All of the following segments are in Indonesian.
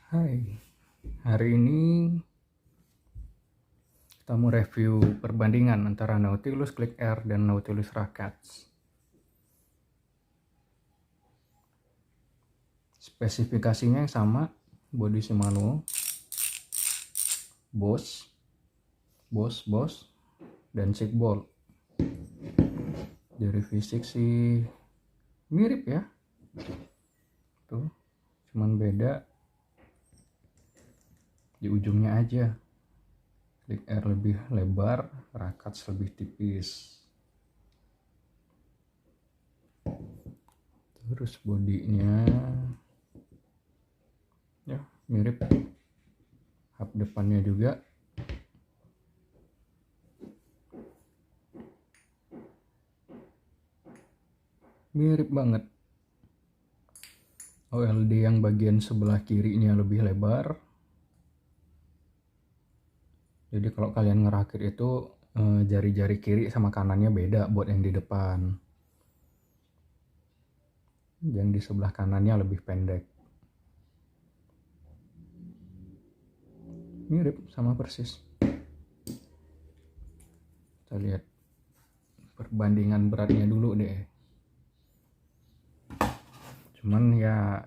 Hai, hari ini kita mau review perbandingan antara Nautilus Click Air dan Nautilus Rakats. Spesifikasinya yang sama, bodi Shimano, Bosch, dan Sigbold. Dari fisik sih mirip ya, tuh, cuman beda di ujungnya aja. Click Air lebih lebar, Rakats lebih tipis. Terus bodinya ya mirip, hub depannya juga mirip banget. OLD yang bagian sebelah kirinya lebih lebar, jadi kalau kalian ngerakit itu jari-jari kiri sama kanannya beda buat yang di depan. Yang di sebelah kanannya lebih pendek. Mirip, sama persis. Kita lihat perbandingan beratnya dulu deh. Cuman ya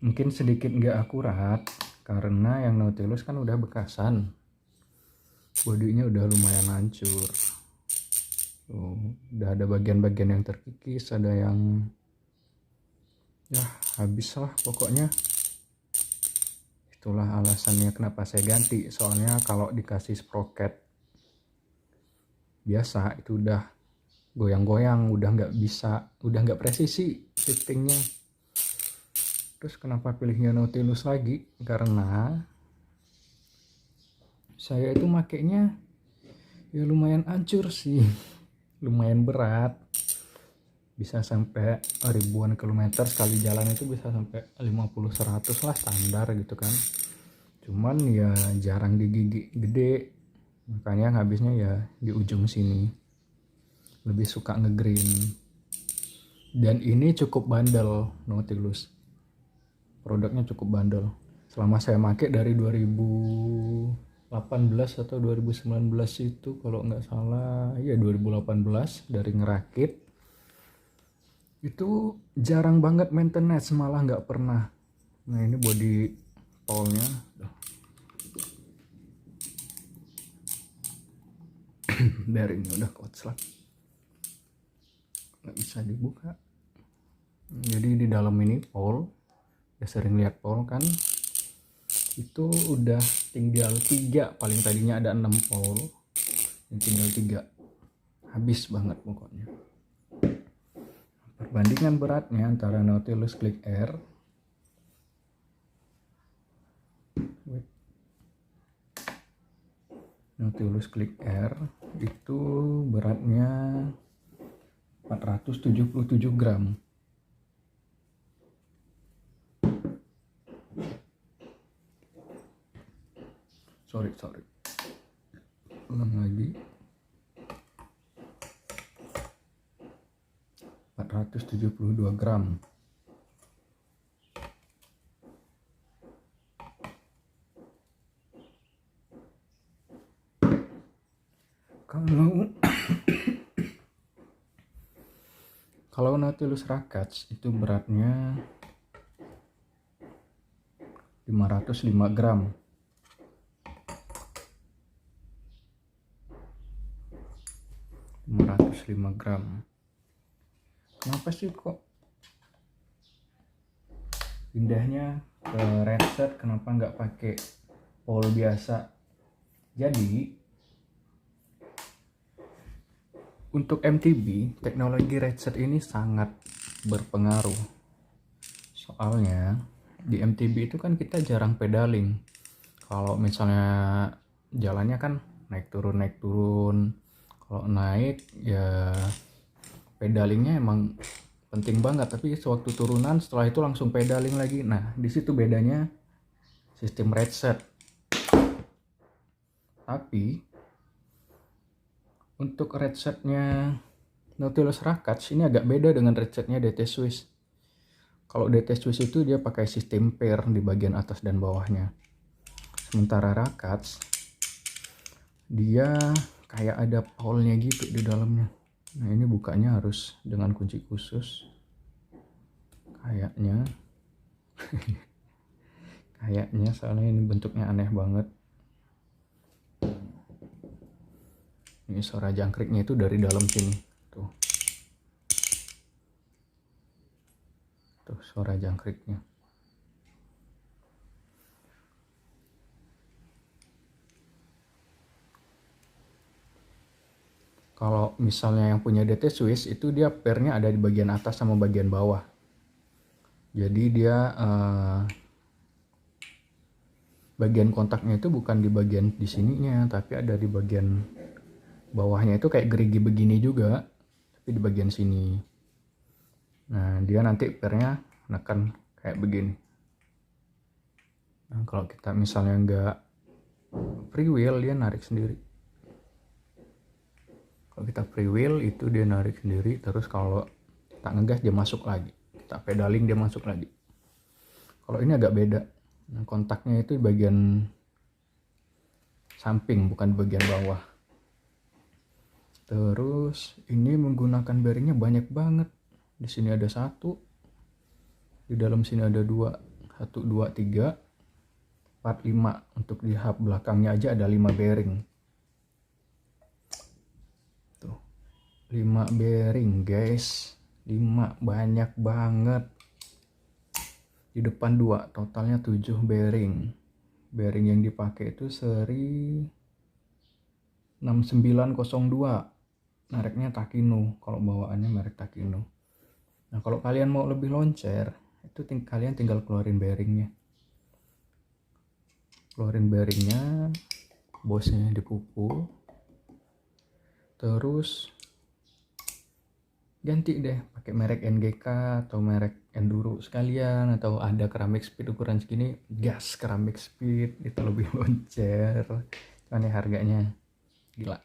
mungkin sedikit nggak akurat karena yang Nautilus kan udah bekasan. Bodinya udah lumayan hancur. Udah ada bagian-bagian yang terkikis, ada yang ya habis lah pokoknya. Itulah alasannya kenapa saya ganti, soalnya kalau dikasih sprocket biasa itu udah goyang-goyang, udah nggak bisa, udah nggak presisi shiftingnya. Terus kenapa pilihnya Nautilus lagi, karena saya itu makainya ya lumayan hancur sih, lumayan berat, bisa sampai ribuan kilometer sekali jalan, itu bisa sampai 50-100 lah standar gitu kan. Cuman ya jarang di gigi gede, makanya habisnya ya di ujung sini. Lebih suka ngegreen. Dan ini cukup bandel Nautilus. Produknya cukup bandel. Selama saya pakai dari 2018 atau 2019 itu kalau nggak salah, ya 2018 dari ngerakit. Itu jarang banget maintenance, malah nggak pernah. Nah ini body tolnya. Bearingnya udah kotslat, nggak bisa dibuka. Jadi di dalam ini pole, ya sering lihat pole kan, itu udah tinggal 3, paling tadinya ada 6 pole, yang tinggal 3, habis banget pokoknya. Perbandingan beratnya antara Nautilus Click Air itu beratnya 477 gram. Sorry. Ulang lagi. 472 gram. Kalau Nautilus Rakats itu beratnya 505 gram. Kenapa sih kok pindahnya ke Redset, kenapa nggak pakai pole biasa? Jadi untuk MTB, teknologi Redset ini sangat berpengaruh. Soalnya di MTB itu kan kita jarang pedaling. Kalau misalnya jalannya kan naik turun. Kalau naik ya pedalingnya emang penting banget, tapi sewaktu turunan setelah itu langsung pedaling lagi. Nah di situ bedanya sistem Redset. Tapi untuk Redsetnya Nautilus Rakats ini agak beda dengan Redsetnya DT Swiss. Kalau DT Swiss itu dia pakai sistem pair di bagian atas dan bawahnya. Sementara Rakats dia kayak ada paulnya gitu di dalamnya. Nah ini bukanya harus dengan kunci khusus. Kayaknya soalnya ini bentuknya aneh banget. Ini suara jangkriknya itu dari dalam sini. Tuh suara jangkriknya. Kalau misalnya yang punya DT Swiss itu dia pairnya ada di bagian atas sama bagian bawah. Jadi dia bagian kontaknya itu bukan di bagian di sininya, tapi ada di bagian bawahnya itu kayak gerigi begini juga, tapi di bagian sini. Nah dia nanti pairnya menekan kayak begini. Nah kalau kita misalnya nggak free wheel dia narik sendiri. Kalau kita free wheel itu dia narik sendiri, terus kalau kita ngegas dia masuk lagi, kita pedaling dia masuk lagi. Kalau ini agak beda. Nah, kontaknya itu di bagian samping, bukan di bagian bawah. Terus ini menggunakan bearingnya banyak banget. Di sini ada 1, di dalam sini ada 2, 1, 2, 3, 4, 5. Untuk di hub belakangnya aja ada 5 bearing. Tuh, 5 bearing guys, 5, banyak banget. Di depan 2, totalnya 7 bearing. Bearing yang dipakai itu seri 6902. Mereknya Takino, kalau bawaannya merek Takino. Nah, kalau kalian mau lebih loncer, itu kalian tinggal keluarin bearingnya. Keluarin bearingnya, bosnya dipukul. Terus ganti deh pakai merek NGK atau merek Enduro sekalian, atau ada Ceramic Speed ukuran segini, gas Ceramic Speed itu lebih loncer. Cuman ya harganya gila.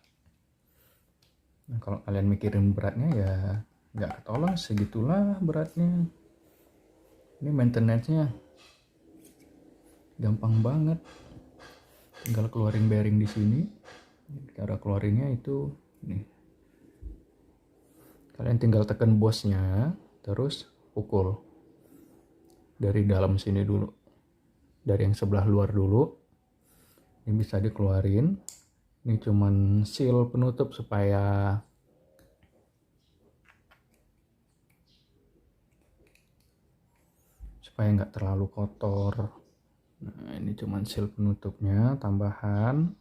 Nah, kalau kalian mikirin beratnya ya nggak ketolong, segitulah beratnya. Ini maintenance-nya gampang banget, tinggal keluarin bearing di sini. Cara keluarinnya itu nih, kalian tinggal tekan bosnya, terus pukul dari dalam sini dulu, dari yang sebelah luar dulu. Ini bisa dikeluarin. Ini cuman seal penutup supaya nggak terlalu kotor. Nah ini cuman seal penutupnya tambahan.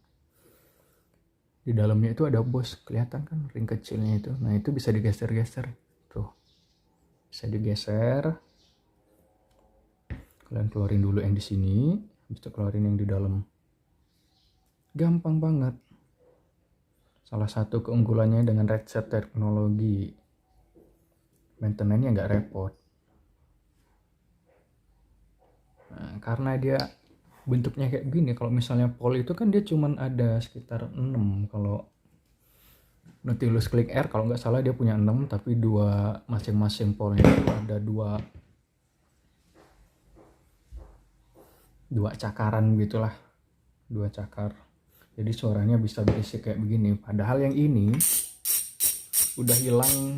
Di dalamnya itu ada bos, kelihatan kan ring kecilnya itu. Nah itu bisa digeser-geser, tuh bisa digeser. Kalian keluarin dulu yang di sini, bisa keluarin yang di dalam. Gampang banget. Salah satu keunggulannya dengan Redset teknologi, maintenance-nya nggak repot. Nah, karena dia bentuknya kayak gini, kalau misalnya pol itu kan dia cuman ada sekitar 6. Kalau Nautilus Click Air kalau nggak salah dia punya 6, tapi masing-masing polnya itu ada dua cakaran gitulah, 2 cakar. Jadi suaranya bisa berisik kayak begini. Padahal yang ini udah hilang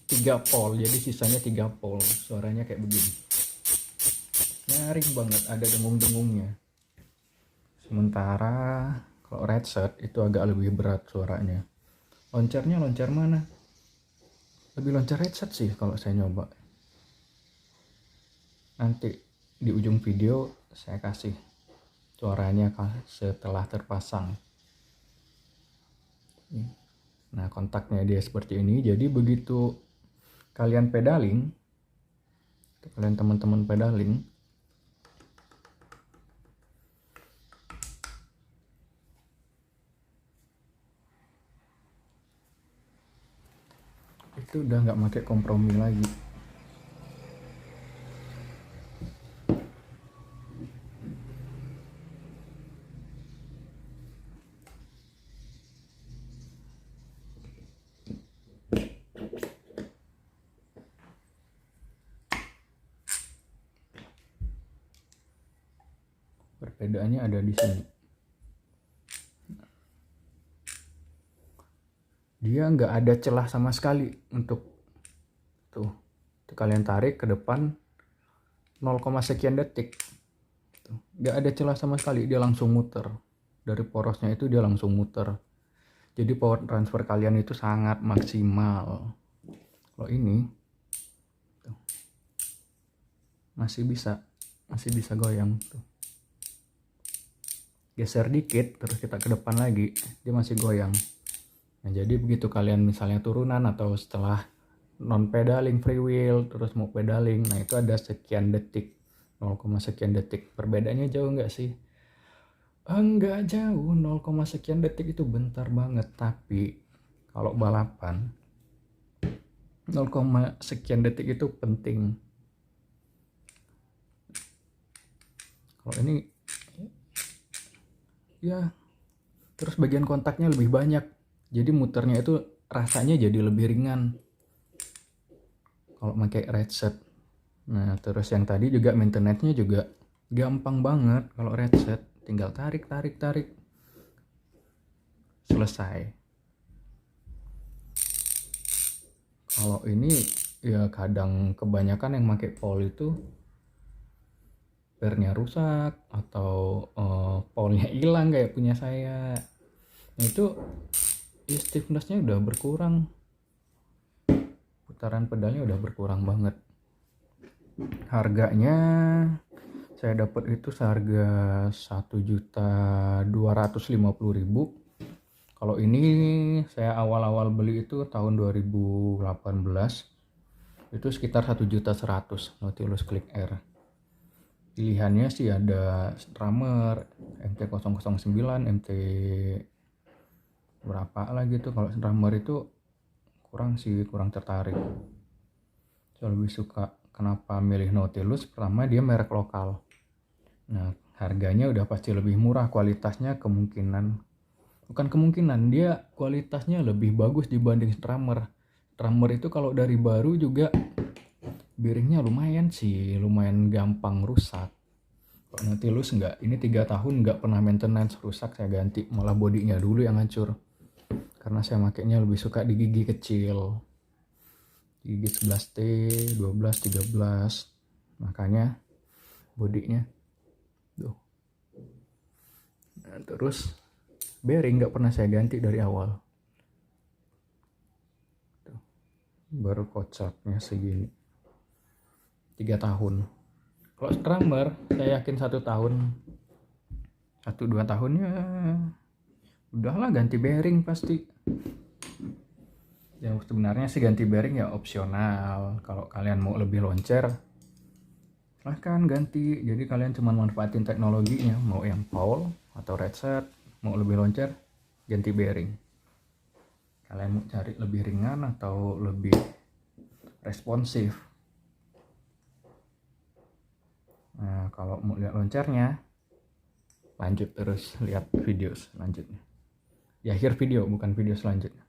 3 pol, jadi sisanya 3 pol. Suaranya kayak begini. Nyaring banget, ada dengung-dengungnya. Sementara kalau Redset itu agak lebih berat suaranya. Loncernya loncer mana? Lebih loncer Redset sih kalau saya nyoba. Nanti di ujung video saya kasih suaranya setelah terpasang. Nah kontaknya dia seperti ini. Jadi begitu kalian pedaling, kalian teman-teman pedaling, itu udah nggak pakai kompromi lagi. perbedaannya ada di sini. Dia nggak ada celah sama sekali untuk tuh kalian tarik ke depan 0, sekian detik tuh, nggak ada celah sama sekali, dia langsung muter dari porosnya itu, dia langsung muter. Jadi power transfer kalian itu sangat maksimal. Kalau ini tuh, masih bisa goyang tuh. Geser dikit terus kita ke depan lagi, dia masih goyang. Nah, jadi begitu kalian misalnya turunan atau setelah non pedaling free wheel terus mau pedaling, nah itu ada sekian detik, 0, sekian detik. Perbedaannya jauh nggak sih? Enggak jauh, 0, sekian detik itu bentar banget. Tapi kalau balapan 0, sekian detik itu penting. Kalau ini ya, terus bagian kontaknya lebih banyak, jadi muternya itu rasanya jadi lebih ringan kalau pakai ratchet. Nah terus yang tadi juga maintenance-nya juga gampang banget. Kalau ratchet tinggal tarik selesai. Kalau ini ya kadang kebanyakan yang pakai pole itu pernya rusak atau pole-nya hilang kayak punya saya. Nah, itu stiffness-nya udah berkurang, putaran pedalnya udah berkurang banget. Harganya saya dapat itu seharga 1.250.000. Kalau ini saya awal-awal beli itu tahun 2018, itu sekitar 1.100.000 Nautilus Click Air. Pilihannya sih ada Strummer, MT-009, MT berapa lagi tuh. Kalau Strummer itu kurang tertarik. Saya lebih suka, kenapa milih Nautilus? Pertama dia merek lokal. Nah harganya udah pasti lebih murah, kualitasnya dia kualitasnya lebih bagus dibanding Strummer. Strummer itu kalau dari baru juga bearingnya lumayan gampang rusak. Kalau Nautilus enggak, ini 3 tahun enggak pernah maintenance rusak saya ganti, malah bodinya dulu yang hancur. Karena saya makainya lebih suka di gigi kecil, gigi 11T, 12, 13, makanya bodinya tuh. Nah, terus bearing nggak pernah saya ganti dari awal tuh. Baru kocaknya segini 3 tahun. Kalau Strummer saya yakin 1 tahun 1-2 tahun ya udahlah ganti bearing pasti. Ya sebenarnya sih ganti bearing ya opsional. Kalau kalian mau lebih loncer silahkan ganti. Jadi kalian cuma manfaatin teknologinya, mau yang Paul atau ratchet, mau lebih loncer ganti bearing. Kalian mau cari lebih ringan atau lebih responsif. Nah kalau mau lihat loncernya lanjut terus lihat video selanjutnya di akhir video, bukan video selanjutnya.